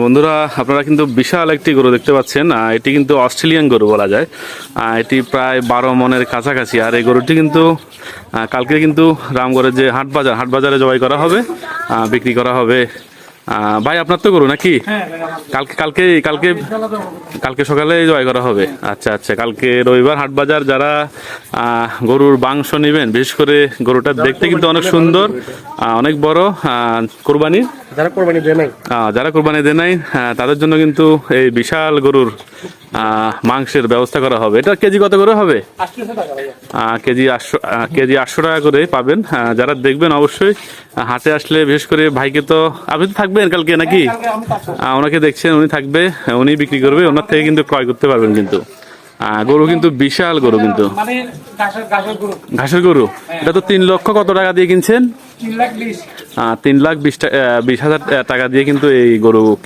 বন্ধুরা আপনারা কিন্তু বিশাল একটি গরু দেখতে পাচ্ছেন। এটি কিন্তু অস্ট্রেলিয়ান গরু বলা যায়। এটি প্রায় 12 মনের কাছাকাছি। আর এই গরুটি কিন্তু কালকে কিন্তু রামগড়ের যে হাট বাজারে জবাই করা হবে, বিক্রি করা হবে। ভাই আপনার তো গরু নাকি? কালকে কালকে কালকে কালকে সকালে জবাই করা হবে। আচ্ছা আচ্ছা, কালকে রবিবার হাট বাজার। যারা গরুর মাংস নেবেন, বিশেষ করে গরুটা দেখতে কিন্তু অনেক সুন্দর, অনেক বড়, কোরবানি যারা কোরবানি দেয় নাই তাদের জন্য কিন্তু এই বিশাল গরুর মাংসের ব্যবস্থা করা হবে। এটা কেজি কত করে হবে? কেজি 800 টাকা করে পাবেন। যারা দেখবেন অবশ্যই হাটে আসলে, বিশেষ করে ভাইকে তো আপনি তো থাকবেন কালকে নাকি? ওনাকে দেখছেন, উনি থাকবে, উনি বিক্রি করবে, ওনার থেকে কিন্তু ক্রয় করতে পারবেন। কিন্তু গরু কিন্তু বিশাল গরু, কিন্তু ঘাসের গরু। এটা তো 3 লক্ষ কত টাকা দিয়ে কিনছেন? 3,20,000 টাকা দিয়ে কিন্তু এই গরু